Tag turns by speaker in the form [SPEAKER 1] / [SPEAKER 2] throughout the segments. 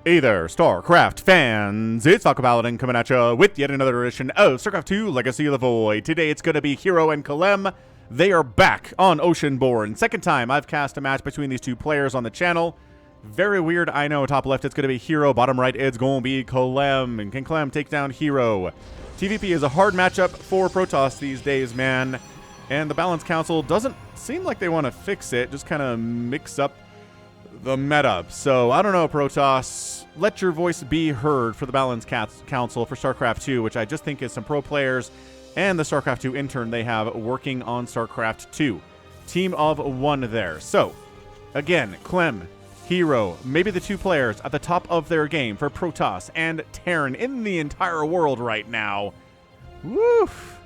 [SPEAKER 1] Hey there, StarCraft fans! It's Falcon Paladin coming at you with yet another edition of StarCraft 2 Legacy of the Void. Today it's going to be herO and Clem. They are back on Oceanborn. Second time I've cast a match between these two players on the channel. Very weird, I know. Top left it's going to be herO, bottom right it's going to be Clem. And can Clem take down herO? TVP is a hard matchup for Protoss these days, man. And the Balance Council doesn't seem like they want to fix it, just kind of mix up the meta. So, I don't know, Protoss. Let your voice be heard for the Balance Council for StarCraft 2, which I just think is some pro players and the StarCraft 2 intern they have working on StarCraft 2. Team of one there. So, again, Clem, herO, maybe the two players at the top of their game for Protoss and Terran in the entire world right now. Woof!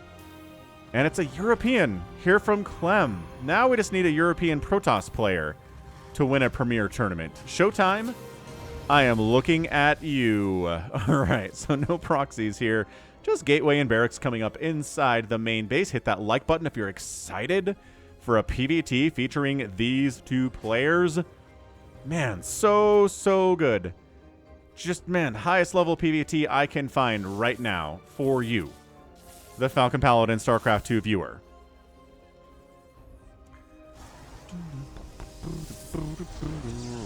[SPEAKER 1] And it's a European here from Clem. Now we just need a European Protoss player to win a premier tournament. Showtime, I am looking at you. All right, so no proxies here. Just Gateway and Barracks coming up inside the main base. Hit that like button if you're excited for a PvT featuring these two players. Man, so good. Just, man, highest level PvT I can find right now for you, the Falcon Paladin StarCraft 2 viewer.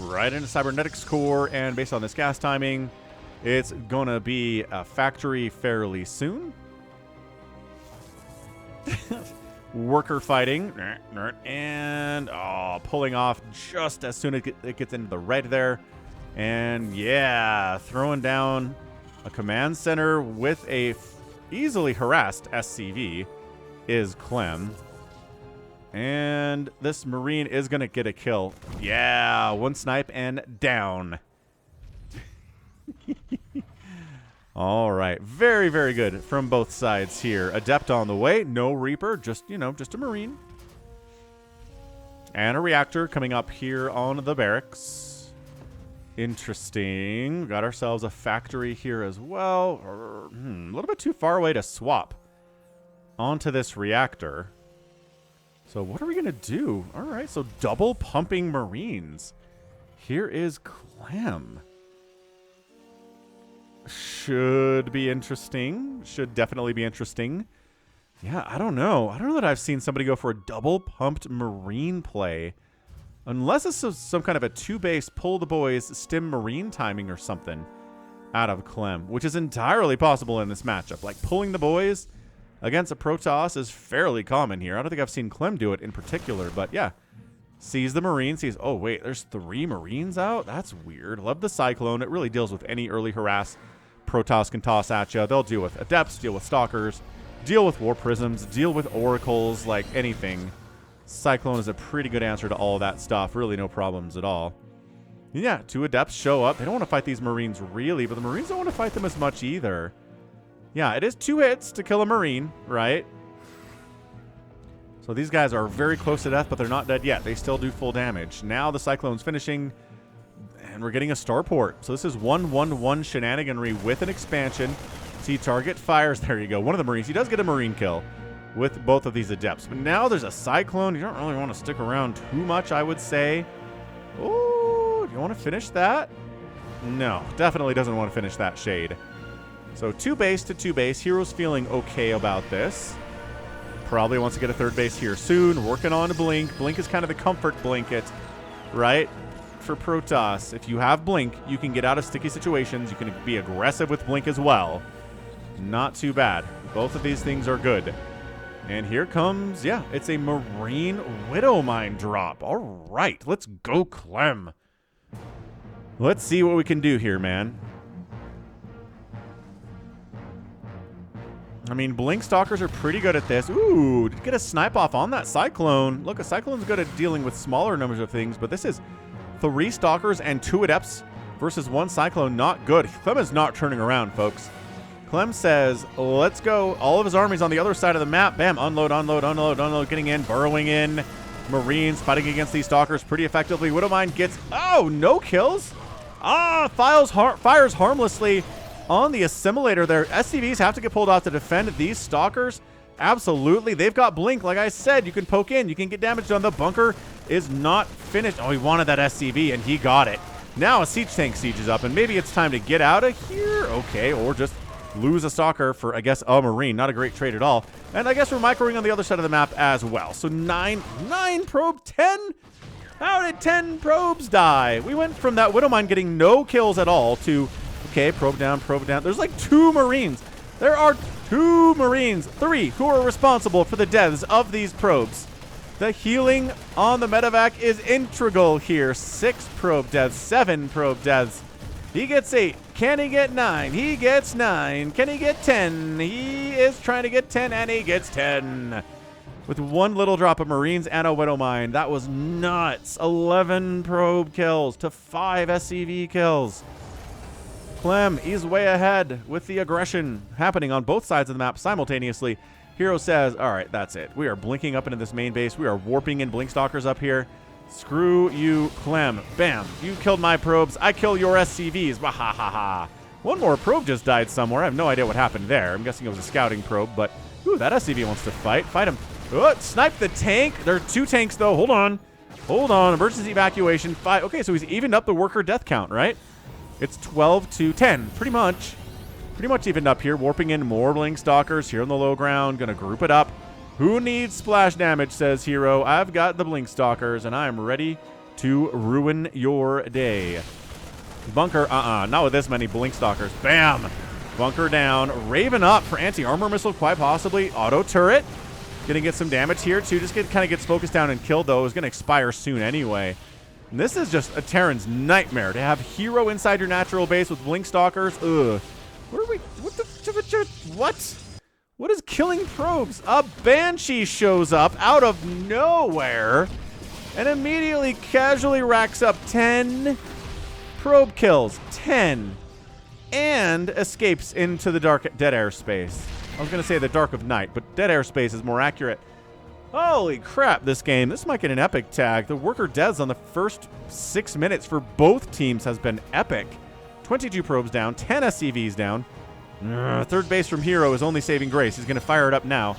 [SPEAKER 1] Right into Cybernetics Core, and based on this gas timing, it's gonna be a factory fairly soon. Worker fighting, and pulling off just as soon as it gets into the red there. And yeah, throwing down a command center with a easily harassed SCV is Clem. And this Marine is going to get a kill. Yeah, one snipe and down. All right. Very, very good from both sides here. Adept on the way. No Reaper. Just, just a Marine. And a reactor coming up here on the barracks. Interesting. Got ourselves a factory here as well. A little bit too far away to swap onto this reactor. So what are we going to do? All right, so double pumping Marines. Here is Clem. Should be interesting. Should definitely be interesting. Yeah, I don't know. I don't know that I've seen somebody go for a double pumped Marine play. Unless it's some kind of a two-base pull the boys stim Marine timing or something out of Clem, which is entirely possible in this matchup. Like pulling the boys against a Protoss is fairly common here. I don't think I've seen Clem do it in particular, but yeah. Sees the Marine, sees, oh wait, there's 3 Marines out? That's weird. Love the Cyclone. It really deals with any early harass Protoss can toss at you. They'll deal with Adepts, deal with Stalkers, deal with War Prisms, deal with Oracles, like anything. Cyclone is a pretty good answer to all that stuff. Really no problems at all. Yeah, 2 Adepts show up. They don't want to fight these Marines really, but the Marines don't want to fight them as much either. Yeah, it is 2 hits to kill a Marine, right? So these guys are very close to death, but they're not dead yet. They still do full damage. Now the Cyclone's finishing, and we're getting a starport. So this is 1-1-1 shenaniganry with an expansion. See, target fires. There you go. One of the Marines. He does get a Marine kill with both of these Adepts. But now there's a Cyclone. You don't really want to stick around too much, I would say. Oh, do you want to finish that? No, definitely doesn't want to finish that Shade. So 2 base to 2 base. herO's feeling okay about this. Probably wants to get a 3rd base here soon. Working on a Blink. Blink is kind of the comfort blanket, right? For Protoss. If you have Blink, you can get out of sticky situations. You can be aggressive with Blink as well. Not too bad. Both of these things are good. And here comes, yeah, it's a Marine Widow Mine drop. All right, let's go, Clem. Let's see what we can do here, man. I mean, Blink Stalkers are pretty good at this. Ooh, did get a snipe off on that Cyclone. Look, a Cyclone's good at dealing with smaller numbers of things, but this is 3 Stalkers and 2 Adepts versus 1 Cyclone. Not good. Clem is not turning around, folks. Clem says, let's go. All of his armies on the other side of the map. Bam, unload, unload, unload, unload. Getting in, burrowing in. Marines fighting against these Stalkers pretty effectively. Widowmine gets, oh, no kills. Fires harmlessly on the assimilator there. SCVs have to get pulled off to defend these Stalkers. Absolutely. They've got Blink. Like I said, you can poke in. You can get damage done. The bunker is not finished. Oh, he wanted that SCV, and he got it. Now a siege tank sieges up, and maybe it's time to get out of here. Okay, or just lose a stalker for, I guess, a marine. Not a great trade at all. And I guess we're microing on the other side of the map as well. So 9 probe, 10? How did 10 probes die? We went from that Widowmine getting no kills at all to, okay, probe down, probe down. There's like 2 marines. There are 2 marines, 3 who are responsible for the deaths of these probes. The healing on the medevac is integral here. 6 probe deaths, 7 probe deaths. He gets 8. Can he get 9? He gets 9. Can he get 10? He is trying to get 10, and he gets 10. With 1 little drop of Marines and a Widowmine. That was nuts. 11 probe kills to 5 SCV kills. Clem, he's way ahead with the aggression happening on both sides of the map simultaneously. herO says, all right, that's it. We are blinking up into this main base. We are warping in Blinkstalkers up here. Screw you, Clem. Bam. You killed my probes. I kill your SCVs. Wahahaha. 1 more probe just died somewhere. I have no idea what happened there. I'm guessing it was a scouting probe, but ooh, that SCV wants to fight. Fight him. Oh, snipe the tank. There are 2 tanks, though. Hold on. Hold on. Emergency evacuation. 5. Okay, so he's evened up the worker death count, right? It's 12 to 10. Pretty much evened up here. Warping in more Blinkstalkers here on the low ground. Gonna group it up. Who needs splash damage, says herO. I've got the Blinkstalkers, and I'm ready to ruin your day. Bunker, not with this many Blinkstalkers. Bam! Bunker down. Raven up for anti-armor missile, quite possibly. Auto turret. Gonna get some damage here, too. Just kind of gets focused down and killed, though. It's gonna expire soon anyway. And this is just a Terran's nightmare to have herO inside your natural base with Blinkstalkers. Ugh. What are we? What the? What? What is killing probes? A Banshee shows up out of nowhere and immediately casually racks up 10 probe kills. 10. And escapes into the dead airspace. I was going to say the dark of night, but dead airspace is more accurate. Holy crap, this game. This might get an epic tag. The worker deaths on the first 6 minutes for both teams has been epic. 22 probes down, 10 SCVs down. Third base from herO is only saving grace. He's going to fire it up now.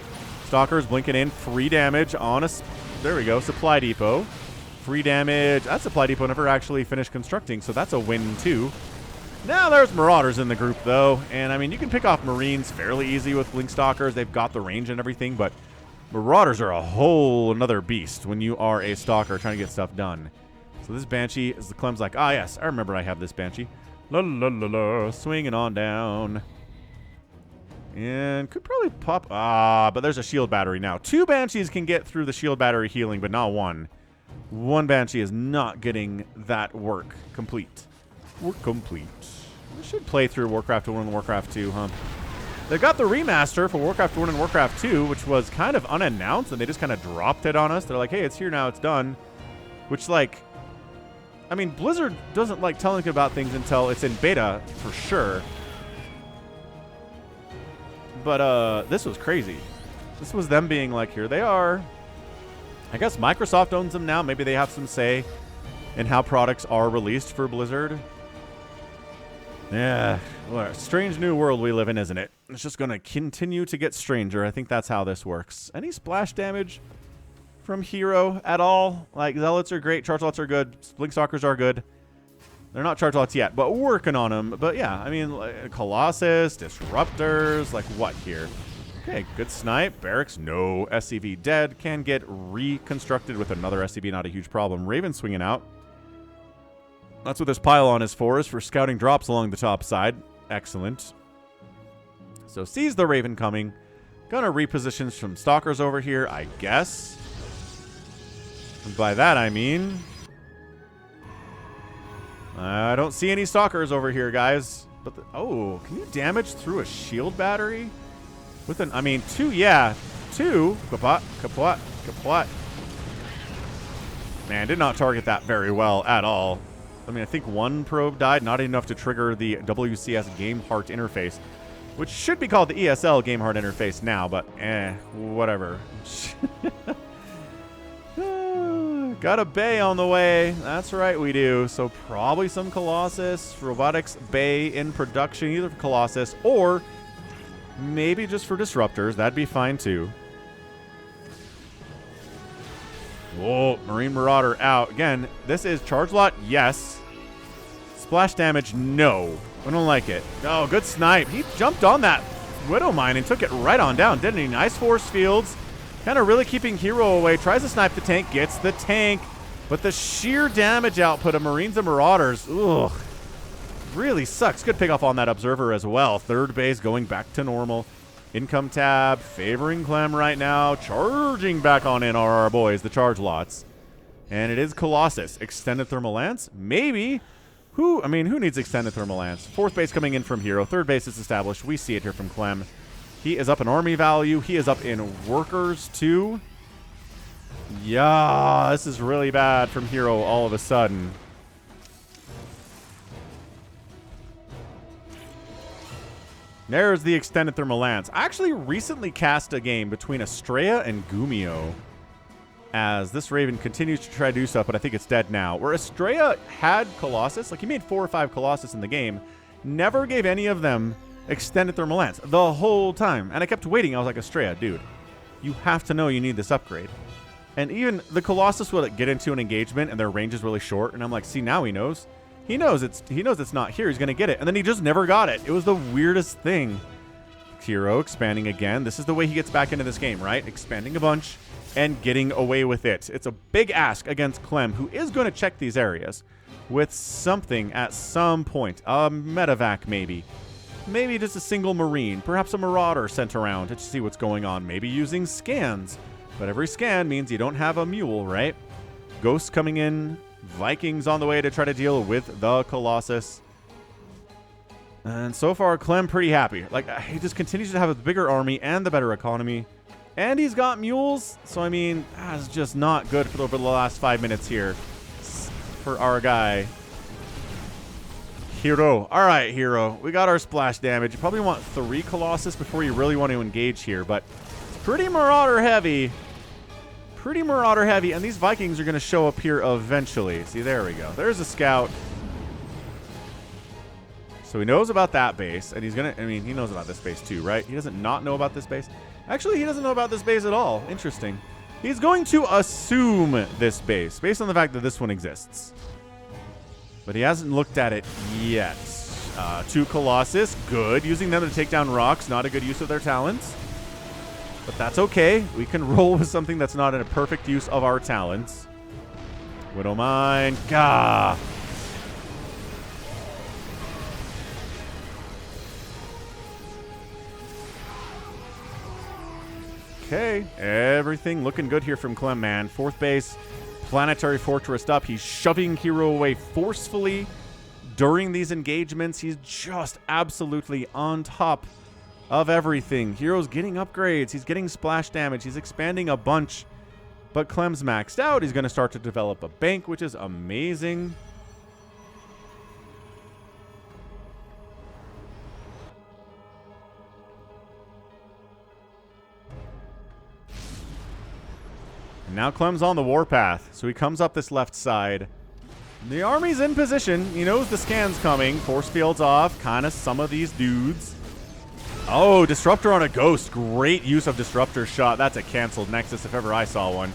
[SPEAKER 1] Stalkers blinking in. Free damage on a... There we go. Supply depot. Free damage. That supply depot never actually finished constructing, so that's a win, too. Now there's Marauders in the group, though. And, I mean, you can pick off Marines fairly easy with Blinkstalkers. They've got the range and everything, but Marauders are a whole another beast when you are a Stalker trying to get stuff done. So this Banshee, is the Clem's like, ah, yes, I remember I have this Banshee. La la la la, swinging on down. And could probably pop... but there's a shield battery now. 2 Banshees can get through the shield battery healing, but not 1. 1 Banshee is not getting that work complete. Work complete. We should play through Warcraft 1 and Warcraft 2, huh? They got the remaster for Warcraft 1 and Warcraft 2, which was kind of unannounced, and they just kind of dropped it on us. They're like, hey, it's here now, it's done. Which, like... I mean, Blizzard doesn't like telling you about things until it's in beta, for sure. But this was crazy. This was them being like, here they are. I guess Microsoft owns them now. Maybe they have some say in how products are released for Blizzard. Yeah, what a strange new world we live in, isn't it? It's just going to continue to get stranger. I think that's how this works. Any splash damage from herO at all? Like, Zealots are great. Chargelots are good. Blinkstalkers are good. They're not Chargelots yet, but we're working on them. But yeah, I mean, like, Colossus, Disruptors, like what here? Okay, good snipe. Barracks, no. SCV dead. Can get reconstructed with another SCV, not a huge problem. Raven swinging out. That's what this pylon is for scouting drops along the top side. Excellent. So sees the Raven coming. Gonna reposition some Stalkers over here, I guess. And by that, I mean... I don't see any Stalkers over here, guys. But oh, can you damage through a shield battery? With an, I mean, 2, yeah. 2. Kaput, kaput, kaput. Man, did not target that very well at all. I mean, I think 1 probe died, not enough to trigger the WCS Gameheart interface, which should be called the ESL Gameheart interface now, but whatever. Got a Bay on the way. That's right, we do. So probably some Colossus. Robotics Bay in production, either for Colossus or maybe just for Disruptors. That'd be fine, too. Whoa, Marine Marauder out. Again, this is Chargelot, yes. Splash damage, no. I don't like it. Oh, good snipe. He jumped on that Widow Mine and took it right on down, didn't he? Nice force fields. Kind of really keeping herO away. Tries to snipe the tank, gets the tank. But the sheer damage output of Marines and Marauders, ugh, really sucks. Good pick off on that Observer as well. Third base going back to normal. Income tab favoring Clem right now. Charging back on in are our boys, the charge lots. And it is Colossus. Extended Thermal Lance? Maybe. Who needs Extended Thermal Lance? Fourth base coming in from herO. Third base is established. We see it here from Clem. He is up in army value. He is up in workers too. Yeah, this is really bad from herO all of a sudden. There's the Extended Thermal Lance. I actually recently cast a game between Estrella and Gumio as this Raven continues to try to do stuff, but I think it's dead now. Where Estrella had Colossus, like he made 4 or 5 Colossus in the game, never gave any of them Extended Thermal Lance the whole time. And I kept waiting. I was like, Estrella, dude, you have to know you need this upgrade. And even the Colossus will get into an engagement and their range is really short. And I'm like, see, now he knows. He knows it's not here. He's going to get it. And then he just never got it. It was the weirdest thing. herO expanding again. This is the way he gets back into this game, right? Expanding a bunch and getting away with it. It's a big ask against Clem, who is going to check these areas with something at some point. A medevac, maybe. Maybe just a single Marine. Perhaps a Marauder sent around to see what's going on. Maybe using scans. But every scan means you don't have a mule, right? Ghosts coming in. Vikings on the way to try to deal with the Colossus. And so far, Clem pretty happy. Like, he just continues to have a bigger army and the better economy. And he's got mules. So, I mean, that's just not good for over the last 5 minutes here for our guy. herO. All right, herO. We got our splash damage. You probably want 3 Colossus before you really want to engage here. But it's pretty Marauder heavy. Pretty Marauder heavy, and these Vikings are going to show up here eventually. See, there we go. There's a scout. So he knows about that base, and he's going to, he knows about this base too, right? He doesn't not know about this base. Actually, he doesn't know about this base at all. Interesting. He's going to assume this base, based on the fact that this one exists. But he hasn't looked at it yet. 2 Colossus, good. Using them to take down rocks, not a good use of their talents. But that's okay. We can roll with something that's not a perfect use of our talents. Widow Mine. Gah. Okay. Everything looking good here from Clem, man. Fourth base. Planetary Fortress up. He's shoving herO away forcefully during these engagements. He's just absolutely on top of everything. herO's getting upgrades. He's getting splash damage. He's expanding a bunch. But Clem's maxed out. He's going to start to develop a bank, which is amazing. And now Clem's on the warpath. So he comes up this left side. The army's in position. He knows the scan's coming. Force fields off. Kind of some of these dudes. Oh, Disruptor on a Ghost. Great use of Disruptor shot. That's a canceled Nexus if ever I saw one.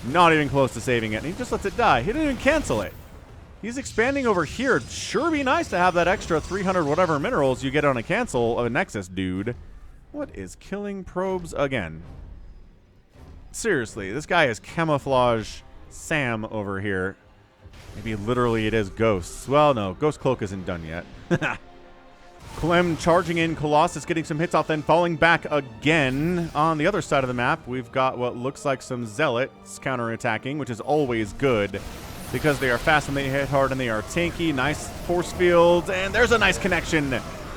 [SPEAKER 1] Not even close to saving it. And he just lets it die. He didn't even cancel it. He's expanding over here. Sure be nice to have that extra 300 whatever minerals you get on a cancel of a Nexus, dude. What is killing probes again? Seriously, this guy is Camouflage Sam over here. Maybe literally it is Ghosts. Well, no. Ghost Cloak isn't done yet. Clem charging in, Colossus getting some hits off, then falling back again. On the other side of the map, we've got what looks like some Zealots counterattacking, which is always good because they are fast when they hit hard and they are tanky. Nice force fields, and there's a nice connection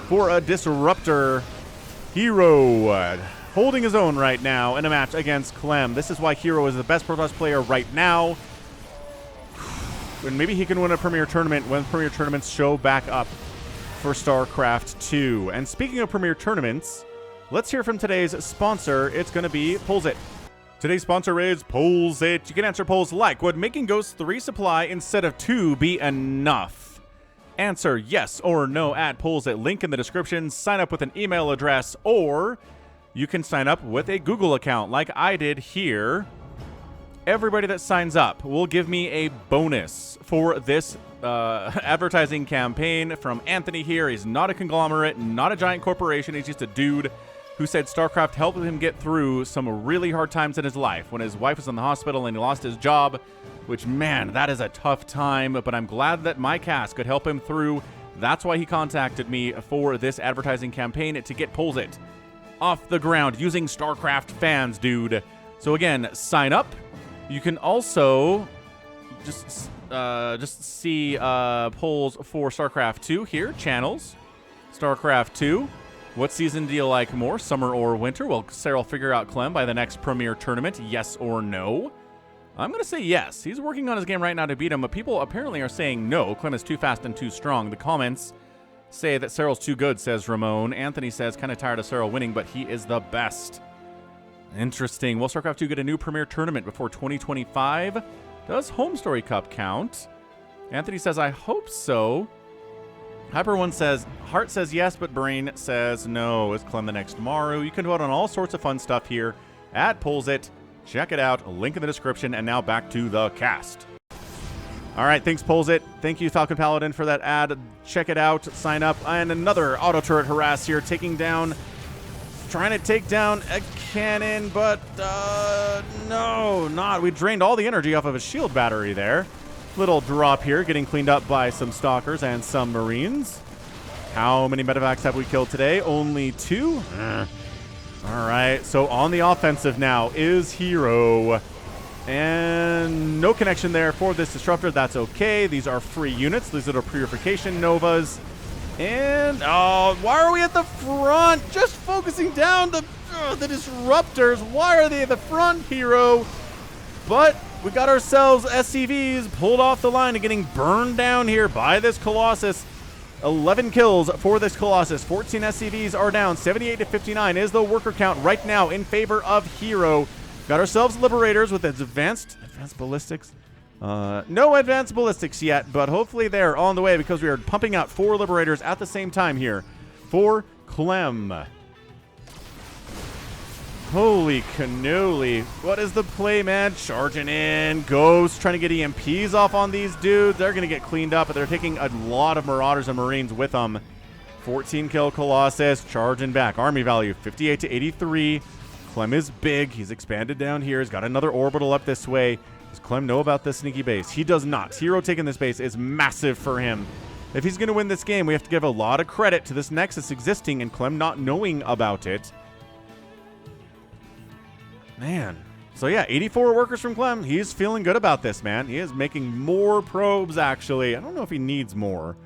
[SPEAKER 1] for a Disruptor. herO holding his own right now in a match against Clem. This is why herO is the best Protoss player right now. And maybe he can win a Premier Tournament when Premier Tournaments show back up for StarCraft 2. And speaking of Premier Tournaments, let's hear from today's sponsor. It's going to be Pulls It. Today's sponsor is Pulls It. You can answer polls like, would making Ghosts 3 supply instead of 2 be enough? Answer yes or no at Pulls It. Link in the description. Sign up with an email address, or you can sign up with a Google account like I did here. everybody that signs up will give me a bonus for this advertising campaign from Anthony here. He's not a conglomerate, not a giant corporation. He's just a dude who said StarCraft helped him get through some really hard times in his life when his wife was in the hospital and he lost his job, which, man, that is a tough time, but I'm glad that my cast could help him through. That's why he contacted me for this advertising campaign to get Pulls It off the ground using StarCraft fans, dude. So again, sign up. You can also just see polls for StarCraft 2 here. Channels, StarCraft 2. What season do you like more, summer or winter? Well, Sarah will figure out Clem by the next Premier Tournament, yes or no. I'm going to say yes. He's working on his game right now to beat him, but people apparently are saying no. Clem is too fast and too strong. The comments say that Cyril's too good, says Ramon. Anthony says kind of tired of Cyril winning, but he is the best. Interesting. Will StarCraft 2 get a new Premier Tournament before 2025? Does Home Story Cup count? Anthony says, I hope so. Hyper1 says, Heart says yes, but Brain says no. Is Clem the next Maru? You can vote on all sorts of fun stuff here at Pulls It. Check it out. Link in the description. And now back to the cast. All right, thanks, Pulls It. Thank you, Falcon Paladin, for that ad. Check it out. Sign up. And another auto turret harass here, trying to take down a cannon, but no, not. We drained all the energy off of a shield battery there. Little drop here, getting cleaned up by some stalkers and some marines. How many medevacs have we killed today? Only 2? All right, so on the offensive now is herO. And no connection there for this disruptor. That's okay. These are free units. These are purification novas. And, why are we at the front? Just focusing down the disruptors. Why are they at the front, herO? But we got ourselves SCVs pulled off the line and getting burned down here by this Colossus. 11 kills for this Colossus. 14 SCVs are down. 78 to 59 is the worker count right now in favor of herO. Got ourselves Liberators with advanced ballistics. No advanced ballistics yet, but hopefully they're on the way because we are pumping out 4 Liberators at the same time here for Clem. Holy cannoli. What is the play, man? Charging in. Ghost trying to get EMPs off on these dudes. They're going to get cleaned up, but they're taking a lot of Marauders and Marines with them. 14 kill Colossus. Charging back. Army value 58 to 83. Clem is big. He's expanded down here. He's got another orbital up this way. Does Clem know about this sneaky base? He does not. herO taking this base is massive for him. If he's going to win this game, we have to give a lot of credit to this Nexus existing and Clem not knowing about it. Man. So yeah, 84 workers from Clem. He's feeling good about this, man. He is making more probes, actually. I don't know if he needs more.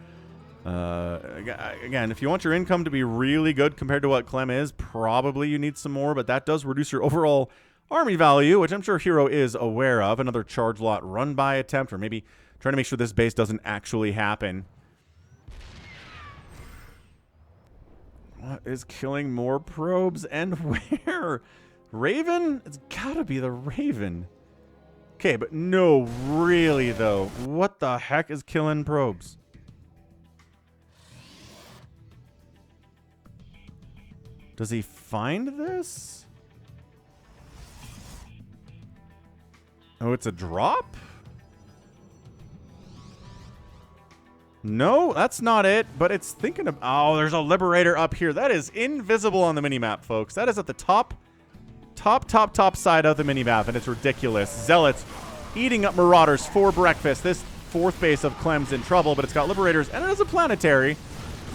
[SPEAKER 1] Again, if you want your income to be really good compared to what Clem is, probably you need some more, but that does reduce your overall army value, which I'm sure herO is aware of. Another charge lot run by attempt, or maybe trying to make sure this base doesn't actually happen. What is killing more probes and where? Raven? It's gotta be the Raven. Okay, but no, really though. What the heck is killing probes? Does he find this? Oh, it's a drop? No, that's not it, but it's thinking of... Oh, there's a Liberator up here. That is invisible on the minimap, folks. That is at the top side of the minimap, and it's ridiculous. Zealots eating up Marauders for breakfast. This 4th base of Clem's in trouble, but it's got Liberators, and it is a planetary.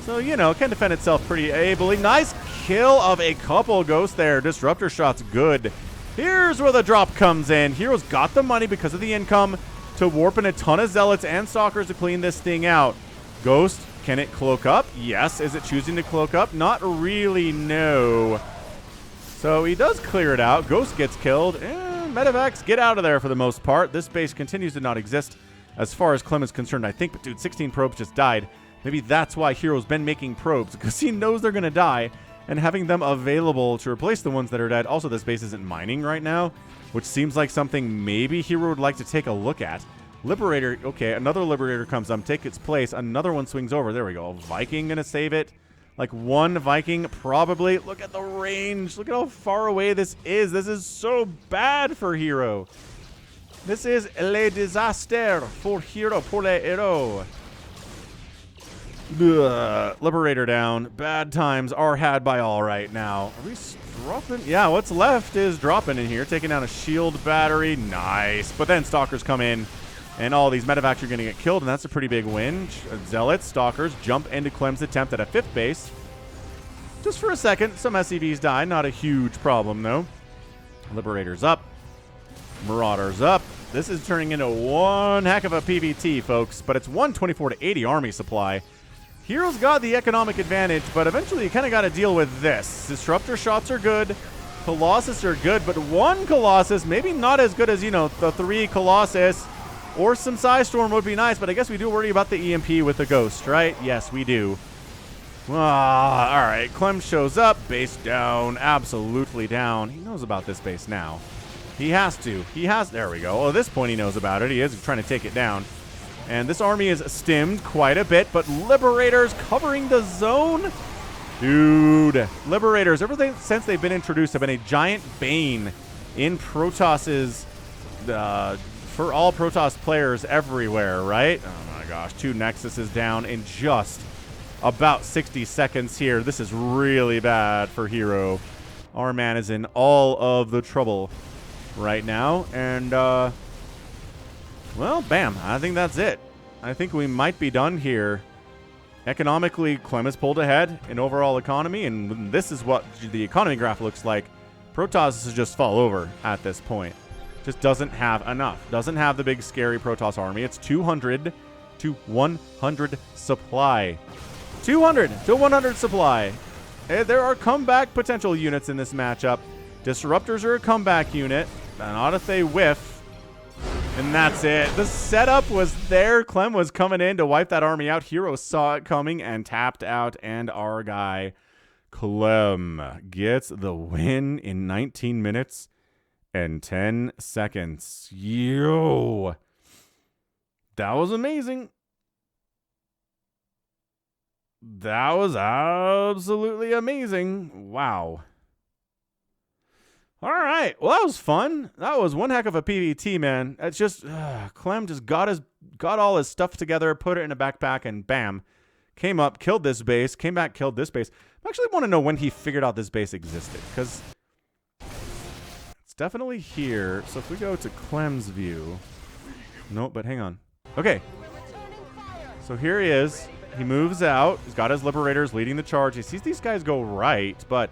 [SPEAKER 1] So, you know, it can defend itself pretty ably. Nice kill of a couple Ghosts there. Disruptor shots good. Here's where the drop comes in. herO's got the money because of the income to warp in a ton of Zealots and Stalkers to clean this thing out. Ghost, can it cloak up? Yes. Is it choosing to cloak up? Not really, no. So he does clear it out. Ghost gets killed. And medevacs get out of there for the most part. This base continues to not exist as far as Clem is concerned, I think. But dude, 16 probes just died. Maybe that's why herO's been making probes, because he knows they're going to die and having them available to replace the ones that are dead. Also, this base isn't mining right now, which seems like something maybe herO would like to take a look at. Liberator, okay, another Liberator comes up, take its place. Another one swings over. There we go. Viking going to save it. Like one Viking, probably. Look at the range. Look at how far away this is. This is so bad for herO. This is le disaster for herO, pour le herO. Liberator down. Bad times are had by all right now. Are we dropping? Yeah, what's left is dropping in here. Taking down a shield battery. Nice. But then Stalkers come in, and all these medevacs are going to get killed, and that's a pretty big win. Zealots, Stalkers jump into Clem's attempt at a 5th base. Just for a second, some SCVs die. Not a huge problem, though. Liberator's up. Marauder's up. This is turning into one heck of a PvT, folks, but it's 124 to 80 army supply. herO's got the economic advantage, but eventually you kind of got to deal with this. Disruptor shots are good. Colossus are good, but one Colossus, maybe not as good as, you know, the 3 Colossus, or some Psystorm would be nice, but I guess we do worry about the EMP with the Ghost, right? Yes, we do. Ah, all right, Clem shows up, base down, absolutely down. He knows about this base now. He has to. There we go. Well, at this point he knows about it. He is trying to take it down. And this army is stimmed quite a bit, but Liberators covering the zone? Dude. Liberators, ever since they've been introduced, have been a giant bane in Protos's, for all Protoss players everywhere, right? Oh my gosh, 2 Nexuses down in just about 60 seconds here. This is really bad for herO. Our man is in all of the trouble right now, and well, bam, I think that's it. I think we might be done here. Economically, Clem has pulled ahead in overall economy, and this is what the economy graph looks like. Protoss is just fall over at this point. Just doesn't have enough. Doesn't have the big scary Protoss army. It's 200 to 100 supply. 200 to 100 supply. There are comeback potential units in this matchup. Disruptors are a comeback unit. Not if they whiff. And that's it. The setup was there. Clem was coming in to wipe that army out. herO saw it coming and tapped out. And our guy, Clem, gets the win in 19 minutes and 10 seconds. Yo. That was amazing. That was absolutely amazing. Wow. All right. Well, that was fun. That was one heck of a PvT, man. It's just Clem just got all his stuff together, put it in a backpack, and bam, came up, killed this base, came back, killed this base. I actually want to know when he figured out this base existed, because it's definitely here. So if we go to Clem's view, nope, but hang on. Okay. So here he is. He moves out. He's got his Liberators leading the charge. He sees these guys go right, but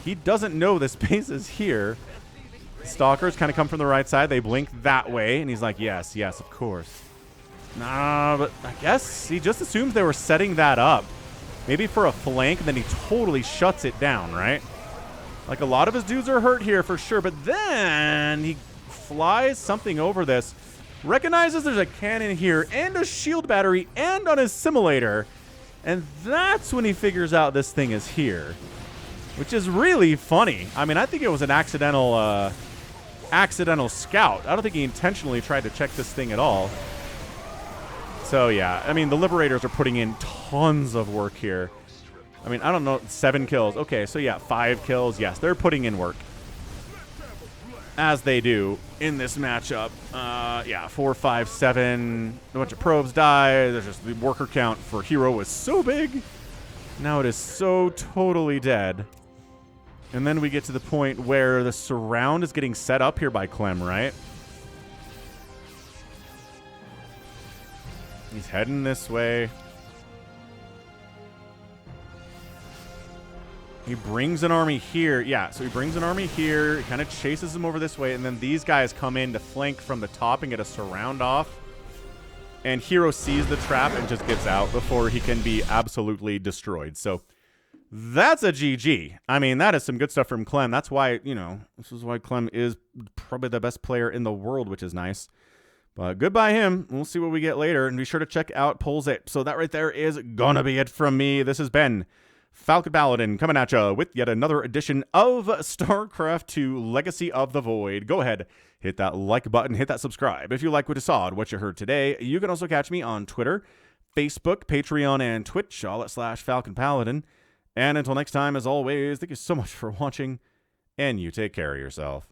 [SPEAKER 1] he doesn't know this base is here. Stalkers kind of come from the right side. They blink that way, and he's like, yes, yes, of course. Nah, but I guess he just assumes they were setting that up. Maybe for a flank, and then he totally shuts it down, right? Like, a lot of his dudes are hurt here for sure, but then he flies something over this. Recognizes there's a cannon here and a shield battery and on his simulator, and that's when he figures out this thing is here, which is really funny. I mean, I think it was an accidental scout. I don't think he intentionally tried to check this thing at all. So yeah, I mean, the Liberators are putting in tons of work here. I mean, I don't know, 7 kills. Okay, so yeah, 5 kills. Yes, they're putting in work, as they do in this matchup. Yeah, 4, 5, 7. A bunch of probes die. There's just the worker count for herO was so big. Now it is so totally dead. And then we get to the point where the surround is getting set up here by Clem, right? He's heading this way. He brings an army here. Yeah, so he brings an army here. He kind of chases them over this way. And then these guys come in to flank from the top and get a surround off. And herO sees the trap and just gets out before he can be absolutely destroyed. So that's a GG. I mean, that is some good stuff from Clem. That's why, you know, this is why Clem is probably the best player in the world, which is nice. But goodbye him. We'll see what we get later. And be sure to check out Polls It. So that right there is gonna be it from me. This has been Falcon Paladin coming at you with yet another edition of StarCraft 2 Legacy of the Void. Go ahead, hit that like button, hit that subscribe. If you like what you saw and what you heard today, you can also catch me on Twitter, Facebook, Patreon, and Twitch, all at /Falcon Paladin. And until next time, as always, thank you so much for watching, and you take care of yourself.